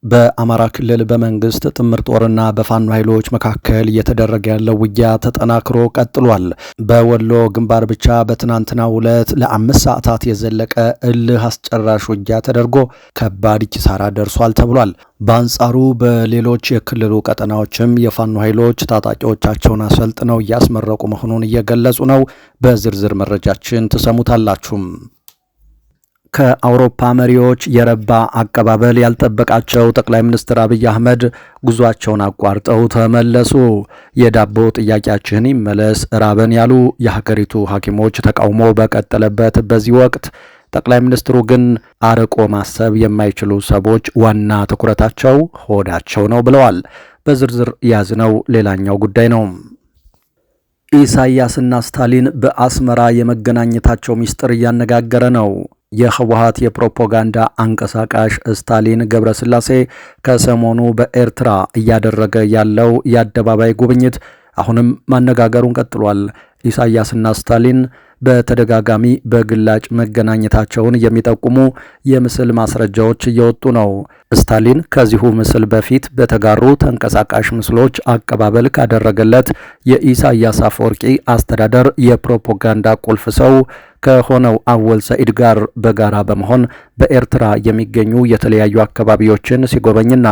በአማራ ክልል በመንግስት ጥምር ጦርና በፋኖ ኃይሎች መካከል እየተደረገ ያለው ውጊያ ተጠናክሮ ቀጥሏል። በወሎ ግንባር ብቻ በትናንትናው ዕለት ለ5 ሰዓታት የዘለቀ እልህ አስጨራሽ ውጊያ ተደርጎ ከባድ ኪሳራ ደርሷል ተብሏል። በአንጻሩ በሌሎች የክልሉ ቀጠናዎችም የፋኖ ኃይሎች ታጣቂዎቻቸውን አሰልጥነው እያስመረቁ መሆኑን እየገለጹ ነው። በዝርዝር መረጃችን ትሰሙታላችሁ። ከአውሮፓ መሪዎች የረባ አቀባበል ያልጠበቃቸው ጠቅላይ ሚኒስትር አብይ አህመድ ጉዟቸውን አቋርጠው ተመለሱ። የዳቦ ጥያቄያችን ይመለስ ራበን ያሉ የሀገሪቱ ሐኪሞች ተቃውሞ በቀጠለበት በዚህ ወቅት ጠቅላይ ሚኒስትሩ ግን አርቆ ማሰብ የማይችሉ ሰዎች ዋና ትኩረታቸው ሆዳቸው ነው ብለዋል። በዝርዝር ያዝነው ሌላኛው ጉዳይ ነው። ኢሳያስና ስታሊን በአስመራ የመገናኘታቸው ሚስጥር እያነጋገረ ነው። የህወሓት የፕሮፓጋንዳ አንቀሳቃሽ ስታሊን ገብረስላሴ ከሰሞኑ በኤርትራ እያደረገ ያለው የአደባባይ ጉብኝት አሁንም ማነጋገሩን ቀጥሏል። ኢሳያስና ስታሊን በተደጋጋሚ በግላጭ መገናኘታቸውን የሚጠቁሙ የምስል ማስረጃዎች እየወጡ ነው። ስታሊን ከዚሁ ምስል በፊት በተጋሩ ተንቀሳቃሽ ምስሎች አቀባበል ካደረገለት የኢሳያስ አፈወርቂ አስተዳደር የፕሮፓጋንዳ ቁልፍ ሰው ከሆነው አወል ሰኢድ ጋር በጋራ በመሆን በኤርትራ የሚገኙ የተለያዩ አካባቢዎችን ሲጎበኝና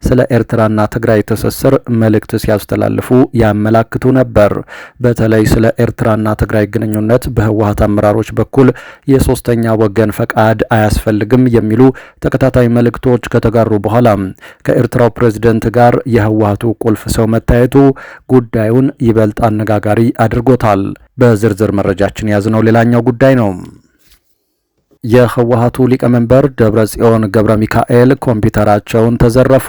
ስለ ኤርትራና ትግራይ ትስስር መልእክት ሲያስተላልፉ ያመላክቱ ነበር። በተለይ ስለ ኤርትራና ትግራይ ግንኙነት በህወሓት አመራሮች በኩል የሶስተኛ ወገን ፈቃድ አያስፈልግም የሚሉ ተከታታይ መልእክቶች ከተጋሩ በኋላ ከኤርትራው ፕሬዝደንት ጋር የህወሓቱ ቁልፍ ሰው መታየቱ ጉዳዩን ይበልጥ አነጋጋሪ አድርጎታል። በዝርዝር መረጃችን ያዝነው ሌላኛው ጉዳይ ነው። የህወሓቱ ሊቀመንበር ደብረጽዮን ገብረ ሚካኤል ኮምፒውተራቸውን ተዘረፉ።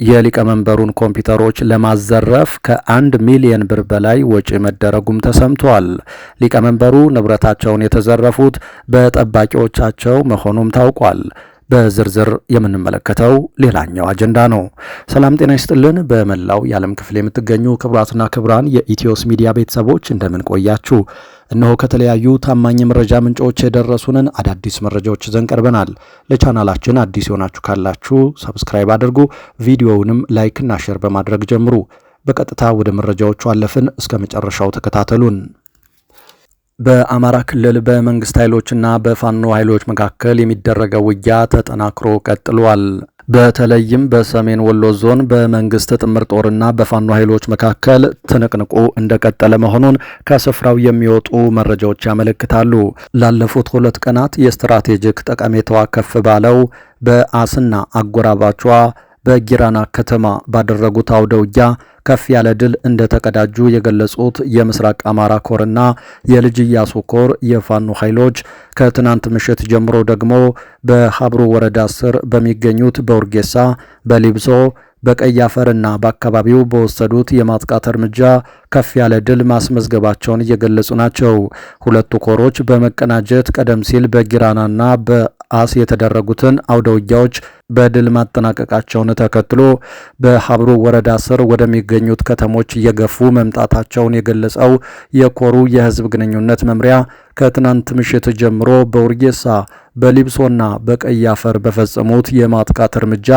የሊቀመንበሩን ኮምፒውተሮች ለማዘረፍ ከ1 ሚሊዮን ብር በላይ ወጪ መደረጉም ተሰምቷል። ሊቀመንበሩ ንብረታቸውን የተዘረፉት በጠባቂዎቻቸው መሆኑም ታውቋል። በዝርዝር የምንመለከተው ሌላኛው አጀንዳ ነው። ሰላም ጤና ይስጥልን። በመላው የዓለም ክፍል የምትገኙ ክቡራትና ክቡራን የኢትዮስ ሚዲያ ቤተሰቦች እንደምን ቆያችሁ? እነሆ ከተለያዩ ታማኝ መረጃ ምንጮች የደረሱንን አዳዲስ መረጃዎች ይዘን ቀርበናል። ለቻናላችን አዲስ የሆናችሁ ካላችሁ ሰብስክራይብ አድርጉ፣ ቪዲዮውንም ላይክና ሼር በማድረግ ጀምሩ። በቀጥታ ወደ መረጃዎቹ አለፍን። እስከ መጨረሻው ተከታተሉን። በአማራ ክልል በመንግስት ኃይሎችና በፋኖ ኃይሎች መካከል የሚደረገው ውጊያ ተጠናክሮ ቀጥሏል። በተለይም በሰሜን ወሎ ዞን በመንግስት ጥምር ጦርና በፋኖ ኃይሎች መካከል ትንቅንቁ እንደቀጠለ መሆኑን ከስፍራው የሚወጡ መረጃዎች ያመለክታሉ። ላለፉት 2 ቀናት የስትራቴጂክ ጠቀሜታዋ ከፍ ባለው በአስና አጎራባቿ በጊራና ከተማ ባደረጉት አውደ ውጊያ ከፍ ያለ ድል እንደተቀዳጁ የገለጹት የምስራቅ አማራ ኮርና የልጅ ኢያሱ ኮር የፋኖ ኃይሎች ከትናንት ምሽት ጀምሮ ደግሞ በሀብሩ ወረዳ ስር በሚገኙት በውርጌሳ፣ በሊብሶ፣ በቀይ አፈርና በአካባቢው በወሰዱት የማጥቃት እርምጃ ከፍ ያለ ድል ማስመዝገባቸውን እየገለጹ ናቸው። ሁለቱ ኮሮች በመቀናጀት ቀደም ሲል በጊራናና በአስ የተደረጉትን አውደ ውጊያዎች በድል ማጠናቀቃቸውን ተከትሎ በሀብሩ ወረዳ ስር ወደሚገኙት ከተሞች እየገፉ መምጣታቸውን የገለጸው የኮሩ የህዝብ ግንኙነት መምሪያ ከትናንት ምሽት ጀምሮ በውርጌሳ፣ በሊብሶና በቀይ አፈር በፈጸሙት የማጥቃት እርምጃ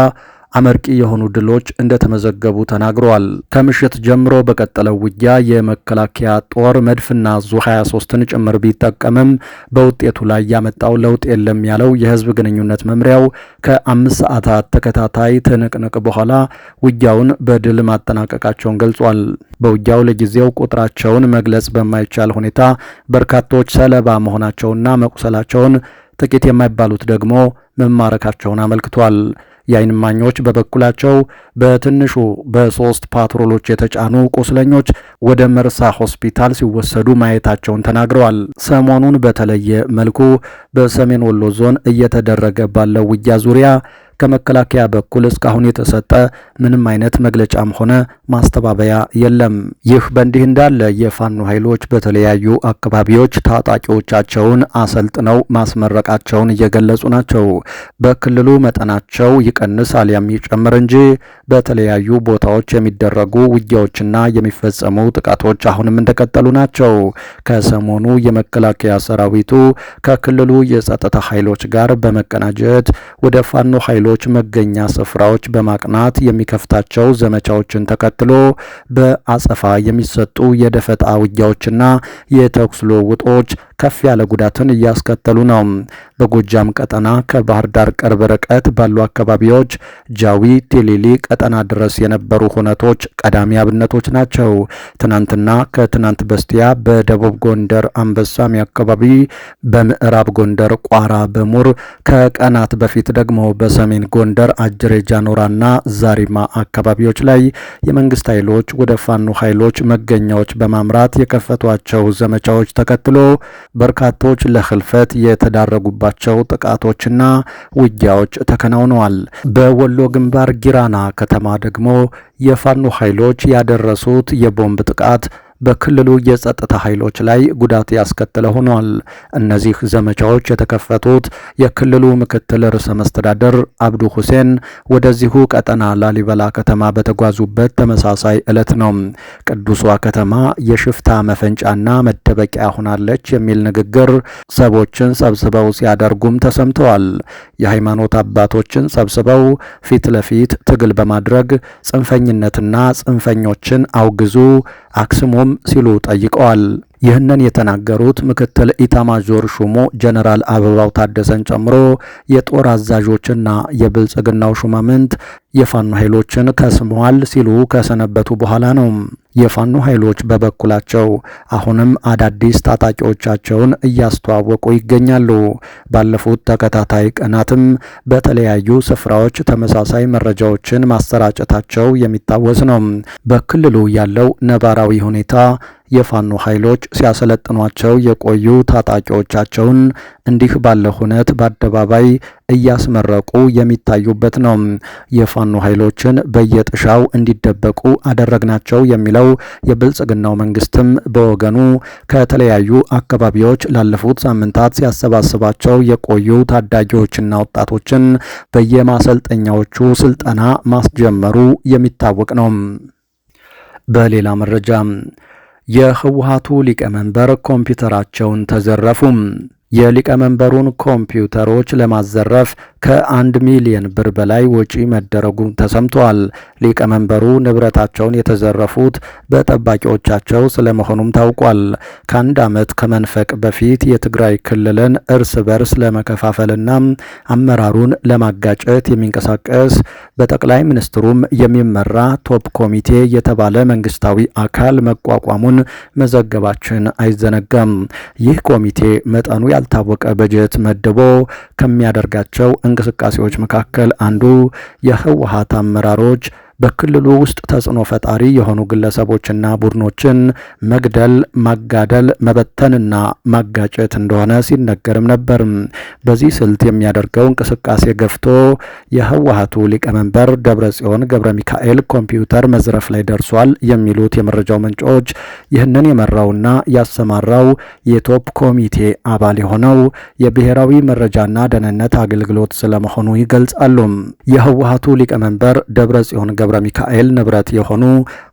አመርቂ የሆኑ ድሎች እንደተመዘገቡ ተናግረዋል። ከምሽት ጀምሮ በቀጠለው ውጊያ የመከላከያ ጦር መድፍና ዙ 23ን ጭምር ቢጠቀምም በውጤቱ ላይ ያመጣው ለውጥ የለም ያለው የህዝብ ግንኙነት መምሪያው ከ5 ሰዓታት ተከታታይ ትንቅንቅ በኋላ ውጊያውን በድል ማጠናቀቃቸውን ገልጿል። በውጊያው ለጊዜው ቁጥራቸውን መግለጽ በማይቻል ሁኔታ በርካቶች ሰለባ መሆናቸውና መቁሰላቸውን፣ ጥቂት የማይባሉት ደግሞ መማረካቸውን አመልክቷል። የዓይን እማኞች በበኩላቸው በትንሹ በ3 ፓትሮሎች የተጫኑ ቁስለኞች ወደ መርሳ ሆስፒታል ሲወሰዱ ማየታቸውን ተናግረዋል። ሰሞኑን በተለየ መልኩ በሰሜን ወሎ ዞን እየተደረገ ባለው ውጊያ ዙሪያ ከመከላከያ በኩል እስካሁን የተሰጠ ምንም አይነት መግለጫም ሆነ ማስተባበያ የለም። ይህ በእንዲህ እንዳለ የፋኖ ኃይሎች በተለያዩ አካባቢዎች ታጣቂዎቻቸውን አሰልጥነው ማስመረቃቸውን እየገለጹ ናቸው። በክልሉ መጠናቸው ይቀንስ አሊያም ይጨምር እንጂ በተለያዩ ቦታዎች የሚደረጉ ውጊያዎችና የሚፈጸሙ ጥቃቶች አሁንም እንደቀጠሉ ናቸው። ከሰሞኑ የመከላከያ ሰራዊቱ ከክልሉ የጸጥታ ኃይሎች ጋር በመቀናጀት ወደ ፋኖ ኃይሎች ኃይሎች መገኛ ስፍራዎች በማቅናት የሚከፍታቸው ዘመቻዎችን ተከትሎ በአጸፋ የሚሰጡ የደፈጣ ውጊያዎችና የተኩስ ልውውጦች ከፍ ያለ ጉዳትን እያስከተሉ ነው። በጎጃም ቀጠና ከባህር ዳር ቅርብ ርቀት ባሉ አካባቢዎች ጃዊ ቴሌሊ ቀጠና ድረስ የነበሩ ሁነቶች ቀዳሚ አብነቶች ናቸው። ትናንትና ከትናንት በስቲያ በደቡብ ጎንደር አንበሳሚ አካባቢ፣ በምዕራብ ጎንደር ቋራ በሙር፣ ከቀናት በፊት ደግሞ በሰሜን ጎንደር አጅሬ ጃኖራና ዛሪማ አካባቢዎች ላይ የመንግስት ኃይሎች ወደ ፋኖ ኃይሎች መገኛዎች በማምራት የከፈቷቸው ዘመቻዎች ተከትሎ በርካቶች ለህልፈት የተዳረጉባቸው ጥቃቶችና ውጊያዎች ተከናውነዋል። በወሎ ግንባር ጊራና ከተማ ደግሞ የፋኖ ኃይሎች ያደረሱት የቦምብ ጥቃት በክልሉ የጸጥታ ኃይሎች ላይ ጉዳት ያስከተለ ሆኗል። እነዚህ ዘመቻዎች የተከፈቱት የክልሉ ምክትል ርዕሰ መስተዳደር አብዱ ሁሴን ወደዚሁ ቀጠና ላሊበላ ከተማ በተጓዙበት ተመሳሳይ ዕለት ነው። ቅዱሷ ከተማ የሽፍታ መፈንጫና መደበቂያ ሆናለች የሚል ንግግር ሰዎችን ሰብስበው ሲያደርጉም ተሰምተዋል። የሃይማኖት አባቶችን ሰብስበው ፊት ለፊት ትግል በማድረግ ጽንፈኝነትና ጽንፈኞችን አውግዙ አክስሙም ሲሉ ጠይቀዋል። ይህንን የተናገሩት ምክትል ኢታማዦር ሹሙ ጀነራል አበባው ታደሰን ጨምሮ የጦር አዛዦችና የብልጽግናው ሹማምንት የፋኖ ኃይሎችን ከስመዋል ሲሉ ከሰነበቱ በኋላ ነው። የፋኖ ኃይሎች በበኩላቸው አሁንም አዳዲስ ታጣቂዎቻቸውን እያስተዋወቁ ይገኛሉ። ባለፉት ተከታታይ ቀናትም በተለያዩ ስፍራዎች ተመሳሳይ መረጃዎችን ማሰራጨታቸው የሚታወስ ነው። በክልሉ ያለው ነባራዊ ሁኔታ የፋኖ ኃይሎች ሲያሰለጥኗቸው የቆዩ ታጣቂዎቻቸውን እንዲህ ባለ ሁነት በአደባባይ እያስመረቁ የሚታዩበት ነው። የፋኖ ኃይሎችን በየጥሻው እንዲደበቁ አደረግናቸው የሚለው የብልጽግናው መንግስትም በወገኑ ከተለያዩ አካባቢዎች ላለፉት ሳምንታት ሲያሰባስባቸው የቆዩ ታዳጊዎችና ወጣቶችን በየማሰልጠኛዎቹ ስልጠና ማስጀመሩ የሚታወቅ ነው። በሌላ መረጃ የህወሓቱ ሊቀመንበር ኮምፒውተራቸውን ተዘረፉ። የሊቀመንበሩን ኮምፒውተሮች ለማዘረፍ ከ1 ሚሊዮን ብር በላይ ወጪ መደረጉ ተሰምቷል። ሊቀመንበሩ ንብረታቸውን የተዘረፉት በጠባቂዎቻቸው ስለመሆኑም ታውቋል። ከአንድ ዓመት ከመንፈቅ በፊት የትግራይ ክልልን እርስ በርስ ለመከፋፈልና አመራሩን ለማጋጨት የሚንቀሳቀስ በጠቅላይ ሚኒስትሩም የሚመራ ቶፕ ኮሚቴ የተባለ መንግስታዊ አካል መቋቋሙን መዘገባችን አይዘነጋም። ይህ ኮሚቴ መጠኑ ያልታወቀ በጀት መድቦ ከሚያደርጋቸው እንቅስቃሴዎች መካከል አንዱ የህወሓት አመራሮች በክልሉ ውስጥ ተጽዕኖ ፈጣሪ የሆኑ ግለሰቦችና ቡድኖችን መግደል፣ ማጋደል፣ መበተንና ማጋጨት እንደሆነ ሲነገርም ነበር። በዚህ ስልት የሚያደርገው እንቅስቃሴ ገፍቶ የህወሓቱ ሊቀመንበር ደብረጽዮን ገብረ ሚካኤል ኮምፒውተር መዝረፍ ላይ ደርሷል የሚሉት የመረጃው ምንጮች ይህንን የመራውና ያሰማራው የቶፕ ኮሚቴ አባል የሆነው የብሔራዊ መረጃና ደህንነት አገልግሎት ስለመሆኑ ይገልጻሉ። የህወሓቱ ሊቀመንበር ደብረጽዮን ገብረ ሚካኤል ንብረት የሆኑ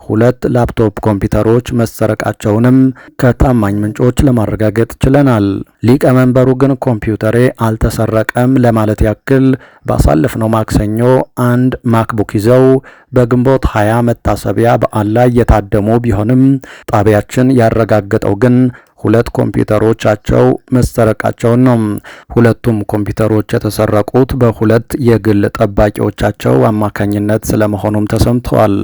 2 ላፕቶፕ ኮምፒውተሮች መሰረቃቸውንም ከታማኝ ምንጮች ለማረጋገጥ ችለናል። ሊቀመንበሩ ግን ኮምፒውተሬ አልተሰረቀም ለማለት ያክል ባሳለፍነው ማክሰኞ አንድ ማክቡክ ይዘው በግንቦት 20 መታሰቢያ በዓል ላይ የታደሙ ቢሆንም ጣቢያችን ያረጋገጠው ግን 2 ኮምፒውተሮቻቸው መሰረቃቸውን ነው። ሁለቱም ኮምፒውተሮች የተሰረቁት በ2 የግል ጠባቂዎቻቸው አማካኝነት ስለመሆኑም ተሰምተዋል።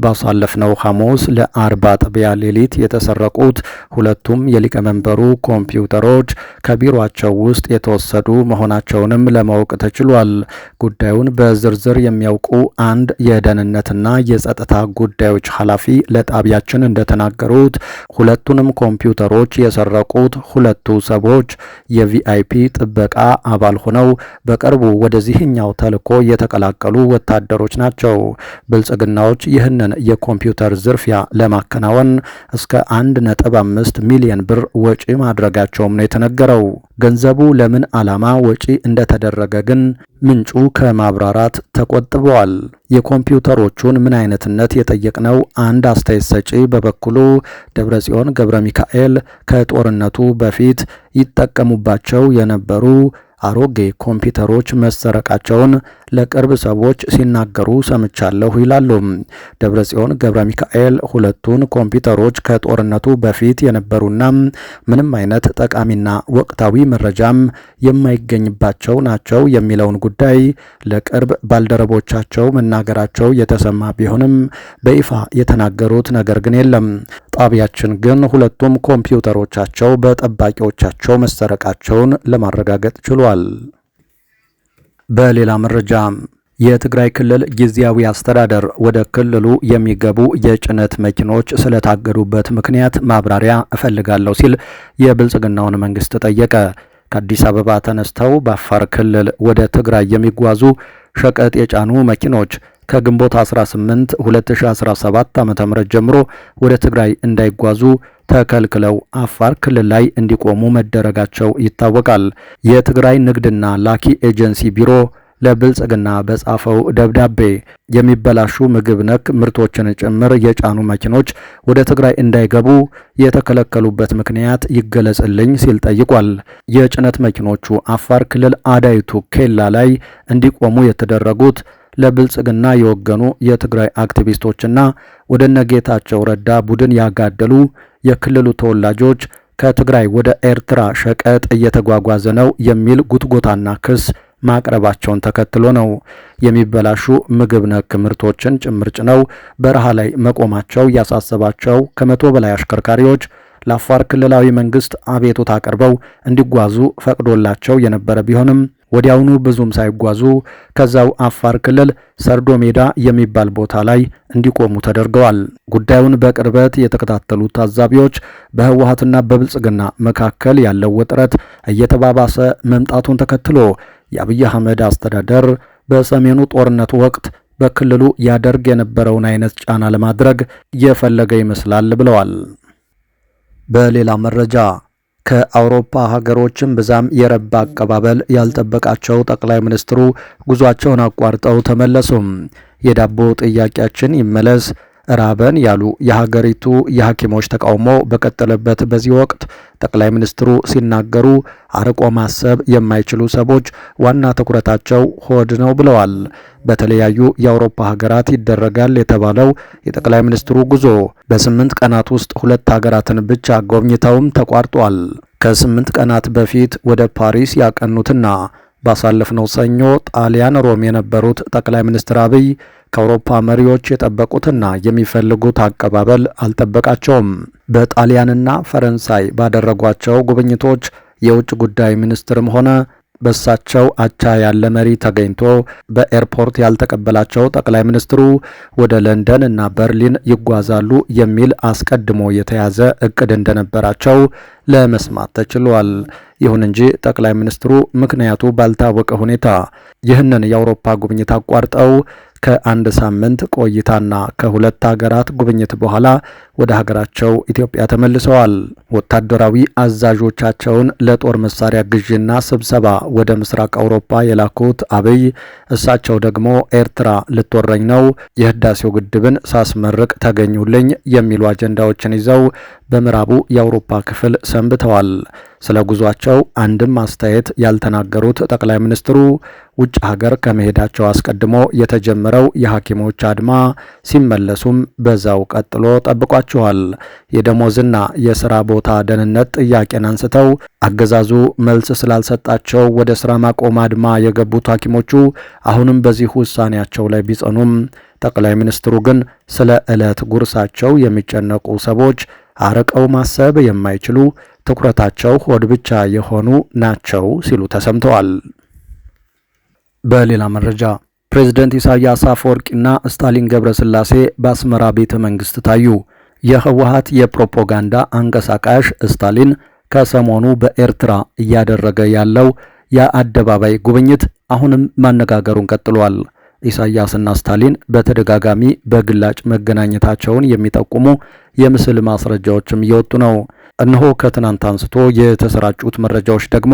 ባሳለፍነው ሐሙስ ለ40 አጥቢያ ሌሊት የተሰረቁት ሁለቱም የሊቀመንበሩ ኮምፒውተሮች ከቢሮአቸው ውስጥ የተወሰዱ መሆናቸውንም ለማወቅ ተችሏል። ጉዳዩን በዝርዝር የሚያውቁ አንድ የደህንነትና የጸጥታ ጉዳዮች ኃላፊ ለጣቢያችን እንደተናገሩት ሁለቱንም ኮምፒውተሮች የሰረቁት 2ቱ ሰዎች የቪአይፒ ጥበቃ አባል ሆነው በቅርቡ ወደዚህኛው ተልዕኮ የተቀላቀሉ ወታደሮች ናቸው። ብልጽግናዎች ይህንን የኮምፒውተር ዝርፊያ ለማከናወን እስከ 1.5 ሚሊዮን ብር ወጪ ማድረጋቸውም ነው የተነገረው። ገንዘቡ ለምን ዓላማ ወጪ እንደተደረገ ግን ምንጩ ከማብራራት ተቆጥበዋል። የኮምፒውተሮቹን ምን አይነትነት የጠየቅነው አንድ አስተያየት ሰጪ በበኩሉ ደብረጽዮን ገብረ ሚካኤል ከጦርነቱ በፊት ይጠቀሙባቸው የነበሩ አሮጌ ኮምፒውተሮች መሰረቃቸውን ለቅርብ ሰዎች ሲናገሩ ሰምቻለሁ ይላሉ። ደብረጽዮን ገብረ ሚካኤል ሁለቱን ኮምፒውተሮች ከጦርነቱ በፊት የነበሩና ምንም አይነት ጠቃሚና ወቅታዊ መረጃም የማይገኝባቸው ናቸው የሚለውን ጉዳይ ለቅርብ ባልደረቦቻቸው መናገራቸው የተሰማ ቢሆንም በይፋ የተናገሩት ነገር ግን የለም። ጣቢያችን ግን ሁለቱም ኮምፒውተሮቻቸው በጠባቂዎቻቸው መሰረቃቸውን ለማረጋገጥ ችሏል። በሌላ መረጃ የትግራይ ክልል ጊዜያዊ አስተዳደር ወደ ክልሉ የሚገቡ የጭነት መኪኖች ስለታገዱበት ምክንያት ማብራሪያ እፈልጋለሁ ሲል የብልጽግናውን መንግስት ጠየቀ። ከአዲስ አበባ ተነስተው በአፋር ክልል ወደ ትግራይ የሚጓዙ ሸቀጥ የጫኑ መኪኖች ከግንቦት 18 2017 ዓ.ም ጀምሮ ወደ ትግራይ እንዳይጓዙ ተከልክለው አፋር ክልል ላይ እንዲቆሙ መደረጋቸው ይታወቃል። የትግራይ ንግድና ላኪ ኤጀንሲ ቢሮ ለብልጽግና በጻፈው ደብዳቤ የሚበላሹ ምግብ ነክ ምርቶችን ጭምር የጫኑ መኪኖች ወደ ትግራይ እንዳይገቡ የተከለከሉበት ምክንያት ይገለጽልኝ ሲል ጠይቋል። የጭነት መኪኖቹ አፋር ክልል አዳይቱ ኬላ ላይ እንዲቆሙ የተደረጉት ለብልጽግና የወገኑ የትግራይ አክቲቪስቶችና ወደ ጌታቸው ረዳ ቡድን ያጋደሉ የክልሉ ተወላጆች ከትግራይ ወደ ኤርትራ ሸቀጥ እየተጓጓዘ ነው የሚል ጉትጎታና ክስ ማቅረባቸውን ተከትሎ ነው። የሚበላሹ ምግብ ነክ ምርቶችን ጭምር ጭነው በረሃ ላይ መቆማቸው ያሳሰባቸው ከ100 በላይ አሽከርካሪዎች ለአፋር ክልላዊ መንግስት አቤቱታ አቅርበው እንዲጓዙ ፈቅዶላቸው የነበረ ቢሆንም ወዲያውኑ ብዙም ሳይጓዙ ከዛው አፋር ክልል ሰርዶ ሜዳ የሚባል ቦታ ላይ እንዲቆሙ ተደርገዋል። ጉዳዩን በቅርበት የተከታተሉት ታዛቢዎች በህወሓትና በብልጽግና መካከል ያለው ውጥረት እየተባባሰ መምጣቱን ተከትሎ የአብይ አህመድ አስተዳደር በሰሜኑ ጦርነት ወቅት በክልሉ ያደርግ የነበረውን አይነት ጫና ለማድረግ የፈለገ ይመስላል ብለዋል። በሌላ መረጃ ከአውሮፓ ሀገሮችም ብዛም የረባ አቀባበል ያልጠበቃቸው ጠቅላይ ሚኒስትሩ ጉዟቸውን አቋርጠው ተመለሱም። የዳቦ ጥያቄያችን ይመለስ ራበን ያሉ የሀገሪቱ የሐኪሞች ተቃውሞ በቀጠለበት በዚህ ወቅት ጠቅላይ ሚኒስትሩ ሲናገሩ አርቆ ማሰብ የማይችሉ ሰዎች ዋና ትኩረታቸው ሆድ ነው ብለዋል። በተለያዩ የአውሮፓ ሀገራት ይደረጋል የተባለው የጠቅላይ ሚኒስትሩ ጉዞ በ8 ቀናት ውስጥ 2 ሀገራትን ብቻ ጎብኝተውም ተቋርጧል። ከ8 ቀናት በፊት ወደ ፓሪስ ያቀኑትና ባሳለፍነው ሰኞ ጣሊያን ሮም የነበሩት ጠቅላይ ሚኒስትር አብይ ከአውሮፓ መሪዎች የጠበቁትና የሚፈልጉት አቀባበል አልጠበቃቸውም። በጣሊያንና ፈረንሳይ ባደረጓቸው ጉብኝቶች የውጭ ጉዳይ ሚኒስትርም ሆነ በሳቸው አቻ ያለ መሪ ተገኝቶ በኤርፖርት ያልተቀበላቸው ጠቅላይ ሚኒስትሩ ወደ ለንደን እና በርሊን ይጓዛሉ የሚል አስቀድሞ የተያዘ እቅድ እንደነበራቸው ለመስማት ተችሏል። ይሁን እንጂ ጠቅላይ ሚኒስትሩ ምክንያቱ ባልታወቀ ሁኔታ ይህንን የአውሮፓ ጉብኝት አቋርጠው ከ1 ሳምንት ቆይታና ከ2 ሀገራት ጉብኝት በኋላ ወደ ሀገራቸው ኢትዮጵያ ተመልሰዋል። ወታደራዊ አዛዦቻቸውን ለጦር መሳሪያ ግዥና ስብሰባ ወደ ምስራቅ አውሮፓ የላኩት አብይ እሳቸው ደግሞ ኤርትራ ልትወረኝ ነው፣ የህዳሴው ግድብን ሳስመርቅ ተገኙልኝ የሚሉ አጀንዳዎችን ይዘው በምዕራቡ የአውሮፓ ክፍል ሰንብተዋል። ስለ ጉዟቸው አንድም አስተያየት ያልተናገሩት ጠቅላይ ሚኒስትሩ ውጭ ሀገር ከመሄዳቸው አስቀድሞ የተጀመረው የሐኪሞች አድማ ሲመለሱም በዛው ቀጥሎ ጠብቋቸዋል። የደሞዝና የሥራ ቦታ ደህንነት ጥያቄን አንስተው አገዛዙ መልስ ስላልሰጣቸው ወደ ሥራ ማቆም አድማ የገቡት ሐኪሞቹ አሁንም በዚህ ውሳኔያቸው ላይ ቢጸኑም ጠቅላይ ሚኒስትሩ ግን ስለ ዕለት ጉርሳቸው የሚጨነቁ ሰዎች አርቀው ማሰብ የማይችሉ ትኩረታቸው ሆድ ብቻ የሆኑ ናቸው ሲሉ ተሰምተዋል። በሌላ መረጃ ፕሬዝዳንት ኢሳያስ አፈወርቂና ስታሊን ገብረስላሴ በአስመራ ቤተ መንግስት ታዩ። የህወሓት የፕሮፓጋንዳ አንቀሳቃሽ ስታሊን ከሰሞኑ በኤርትራ እያደረገ ያለው የአደባባይ ጉብኝት አሁንም ማነጋገሩን ቀጥሏል። ኢሳያስና ስታሊን በተደጋጋሚ በግላጭ መገናኘታቸውን የሚጠቁሙ የምስል ማስረጃዎችም እየወጡ ነው። እነሆ ከትናንት አንስቶ የተሰራጩት መረጃዎች ደግሞ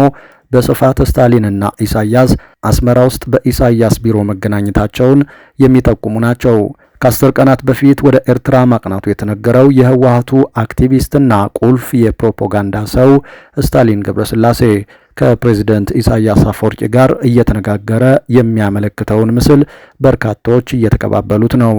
በስፋት ስታሊንና ኢሳያስ አስመራ ውስጥ በኢሳያስ ቢሮ መገናኘታቸውን የሚጠቁሙ ናቸው። ከ10 ቀናት በፊት ወደ ኤርትራ ማቅናቱ የተነገረው የህወሓቱ አክቲቪስትና ቁልፍ የፕሮፓጋንዳ ሰው ስታሊን ገብረስላሴ ከፕሬዝደንት ኢሳያስ አፈወርቂ ጋር እየተነጋገረ የሚያመለክተውን ምስል በርካቶች እየተቀባበሉት ነው።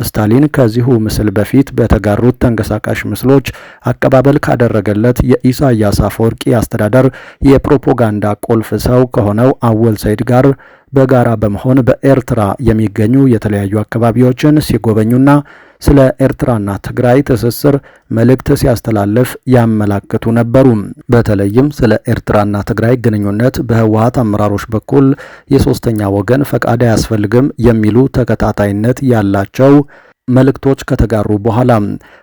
ስታሊን ከዚሁ ምስል በፊት በተጋሩት ተንቀሳቃሽ ምስሎች አቀባበል ካደረገለት የኢሳያስ አፈወርቂ አስተዳደር የፕሮፓጋንዳ ቁልፍ ሰው ከሆነው አወል ሰይድ ጋር በጋራ በመሆን በኤርትራ የሚገኙ የተለያዩ አካባቢዎችን ሲጎበኙና ስለ ኤርትራና ትግራይ ትስስር መልእክት ሲያስተላልፍ ያመላክቱ ነበሩ። በተለይም ስለ ኤርትራና ትግራይ ግንኙነት በህወሓት አመራሮች በኩል የሶስተኛ ወገን ፈቃድ አያስፈልግም የሚሉ ተከታታይነት ያላቸው መልእክቶች ከተጋሩ በኋላ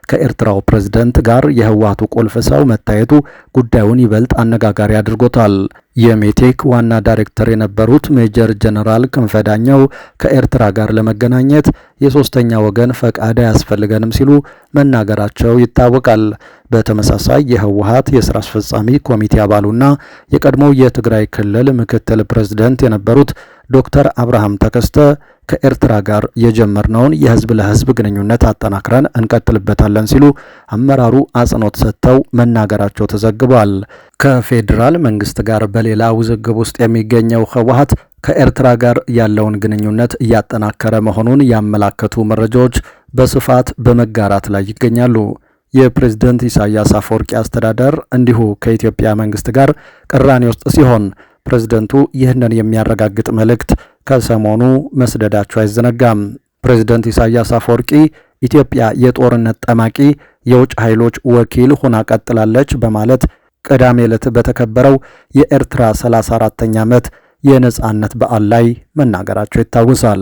ከኤርትራው ፕሬዝደንት ጋር የህወሓቱ ቁልፍ ሰው መታየቱ ጉዳዩን ይበልጥ አነጋጋሪ አድርጎታል። የሜቴክ ዋና ዳይሬክተር የነበሩት ሜጀር ጀነራል ክንፈ ዳኘው ከኤርትራ ጋር ለመገናኘት የሶስተኛ ወገን ፈቃድ አያስፈልገንም ሲሉ መናገራቸው ይታወቃል። በተመሳሳይ የህወሓት የስራ አስፈጻሚ ኮሚቴ አባሉና የቀድሞው የትግራይ ክልል ምክትል ፕሬዝደንት የነበሩት ዶክተር አብርሃም ተከስተ ከኤርትራ ጋር የጀመርነውን የህዝብ ለህዝብ ግንኙነት አጠናክረን እንቀጥልበታለን ሲሉ አመራሩ አጽንኦት ሰጥተው መናገራቸው ተዘግቧል። ከፌዴራል መንግስት ጋር በሌላ ውዝግብ ውስጥ የሚገኘው ህወሓት ከኤርትራ ጋር ያለውን ግንኙነት እያጠናከረ መሆኑን ያመላከቱ መረጃዎች በስፋት በመጋራት ላይ ይገኛሉ። የፕሬዝደንት ኢሳያስ አፈወርቂ አስተዳደር እንዲሁ ከኢትዮጵያ መንግስት ጋር ቅራኔ ውስጥ ሲሆን ፕሬዝደንቱ ይህንን የሚያረጋግጥ መልእክት ከሰሞኑ መስደዳቸው አይዘነጋም። ፕሬዝደንት ኢሳያስ አፈወርቂ ኢትዮጵያ የጦርነት ጠማቂ የውጭ ኃይሎች ወኪል ሆና ቀጥላለች በማለት ቅዳሜ ዕለት በተከበረው የኤርትራ 34ኛ ዓመት የነጻነት በዓል ላይ መናገራቸው ይታወሳል።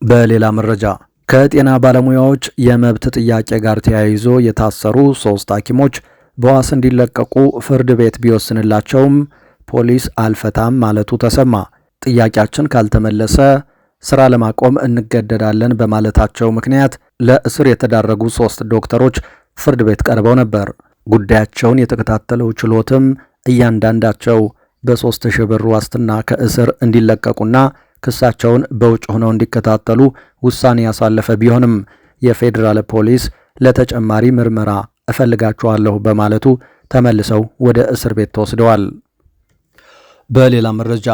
በሌላ መረጃ ከጤና ባለሙያዎች የመብት ጥያቄ ጋር ተያይዞ የታሰሩ 3 ሐኪሞች በዋስ እንዲለቀቁ ፍርድ ቤት ቢወስንላቸውም ፖሊስ አልፈታም ማለቱ ተሰማ። ጥያቄያችን ካልተመለሰ ስራ ለማቆም እንገደዳለን በማለታቸው ምክንያት ለእስር የተዳረጉ 3 ዶክተሮች ፍርድ ቤት ቀርበው ነበር። ጉዳያቸውን የተከታተለው ችሎትም እያንዳንዳቸው በ3000 ብር ዋስትና ከእስር እንዲለቀቁና ክሳቸውን በውጭ ሆነው እንዲከታተሉ ውሳኔ ያሳለፈ ቢሆንም የፌዴራል ፖሊስ ለተጨማሪ ምርመራ እፈልጋቸዋለሁ በማለቱ ተመልሰው ወደ እስር ቤት ተወስደዋል። በሌላ መረጃ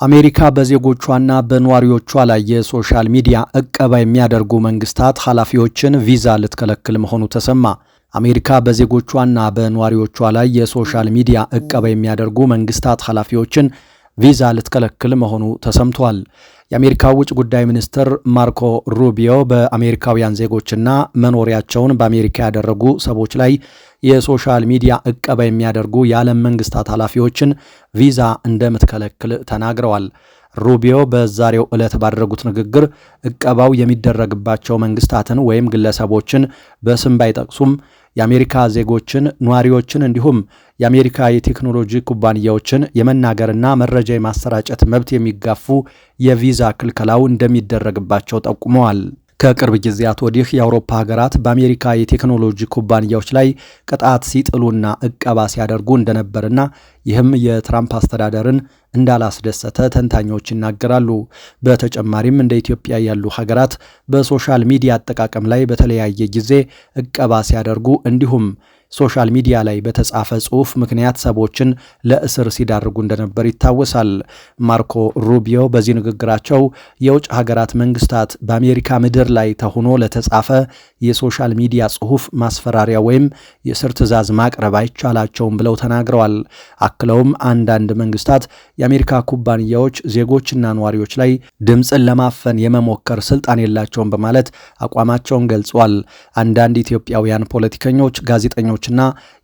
አሜሪካ በዜጎቿና በነዋሪዎቿ ላይ የሶሻል ሚዲያ ዕቀባ የሚያደርጉ መንግስታት ኃላፊዎችን ቪዛ ልትከለክል መሆኑ ተሰማ። አሜሪካ በዜጎቿና በነዋሪዎቿ ላይ የሶሻል ሚዲያ ዕቀባ የሚያደርጉ መንግስታት ኃላፊዎችን ቪዛ ልትከለክል መሆኑ ተሰምቷል። የአሜሪካ ውጭ ጉዳይ ሚኒስትር ማርኮ ሩቢዮ በአሜሪካውያን ዜጎችና መኖሪያቸውን በአሜሪካ ያደረጉ ሰዎች ላይ የሶሻል ሚዲያ ዕቀባ የሚያደርጉ የዓለም መንግስታት ኃላፊዎችን ቪዛ እንደምትከለክል ተናግረዋል። ሩቢዮ በዛሬው ዕለት ባደረጉት ንግግር ዕቀባው የሚደረግባቸው መንግስታትን ወይም ግለሰቦችን በስም ባይጠቅሱም የአሜሪካ ዜጎችን፣ ነዋሪዎችን እንዲሁም የአሜሪካ የቴክኖሎጂ ኩባንያዎችን የመናገርና መረጃ የማሰራጨት መብት የሚጋፉ የቪዛ ክልከላው እንደሚደረግባቸው ጠቁመዋል። ከቅርብ ጊዜያት ወዲህ የአውሮፓ ሀገራት በአሜሪካ የቴክኖሎጂ ኩባንያዎች ላይ ቅጣት ሲጥሉና ዕቀባ ሲያደርጉ እንደነበርና ይህም የትራምፕ አስተዳደርን እንዳላስደሰተ ተንታኞች ይናገራሉ። በተጨማሪም እንደ ኢትዮጵያ ያሉ ሀገራት በሶሻል ሚዲያ አጠቃቀም ላይ በተለያየ ጊዜ ዕቀባ ሲያደርጉ እንዲሁም ሶሻል ሚዲያ ላይ በተጻፈ ጽሑፍ ምክንያት ሰዎችን ለእስር ሲዳርጉ እንደነበር ይታወሳል። ማርኮ ሩቢዮ በዚህ ንግግራቸው የውጭ ሀገራት መንግስታት በአሜሪካ ምድር ላይ ተሆኖ ለተጻፈ የሶሻል ሚዲያ ጽሑፍ ማስፈራሪያ ወይም የእስር ትዕዛዝ ማቅረብ አይቻላቸውም ብለው ተናግረዋል። አክለውም አንዳንድ መንግስታት የአሜሪካ ኩባንያዎች ዜጎችና ነዋሪዎች ላይ ድምፅን ለማፈን የመሞከር ስልጣን የላቸውም በማለት አቋማቸውን ገልጿል። አንዳንድ ኢትዮጵያውያን ፖለቲከኞች፣ ጋዜጠኞችና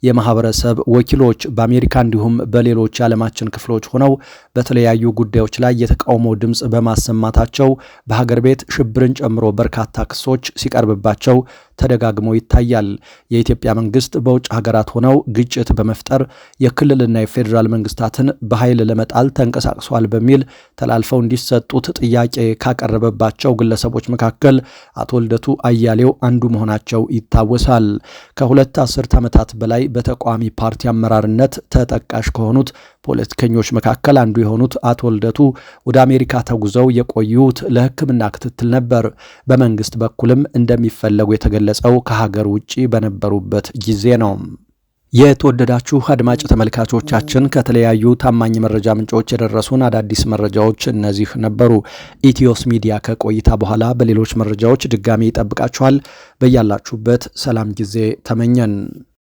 የማህበረሰብ ወኪሎች በአሜሪካ እንዲሁም በሌሎች የዓለማችን ክፍሎች ሆነው በተለያዩ ጉዳዮች ላይ የተቃውሞ ድምፅ በማሰማታቸው በሀገር ቤት ሽብርን ጨምሮ በርካታ ክሶች ሲቀርብባቸው ተደጋግሞ ይታያል። የኢትዮጵያ መንግስት በውጭ ሀገራት ሆነው ግጭት በመፍጠር የክልልና የፌዴራል መንግስታትን በኃይል ለመጣል ተንቀሳቅሷል በሚል ተላልፈው እንዲሰጡት ጥያቄ ካቀረበባቸው ግለሰቦች መካከል አቶ ልደቱ አያሌው አንዱ መሆናቸው ይታወሳል። ከ2 አስርት ዓመታት በላይ በተቃዋሚ ፓርቲ አመራርነት ተጠቃሽ ከሆኑት ፖለቲከኞች መካከል አንዱ የሆኑት አቶ ልደቱ ወደ አሜሪካ ተጉዘው የቆዩት ለሕክምና ክትትል ነበር። በመንግስት በኩልም እንደሚፈለጉ የተገለጸው ከሀገር ውጭ በነበሩበት ጊዜ ነው። የተወደዳችሁ አድማጭ ተመልካቾቻችን ከተለያዩ ታማኝ መረጃ ምንጮች የደረሱን አዳዲስ መረጃዎች እነዚህ ነበሩ። ኢትዮስ ሚዲያ ከቆይታ በኋላ በሌሎች መረጃዎች ድጋሚ ይጠብቃችኋል። በያላችሁበት ሰላም ጊዜ ተመኘን።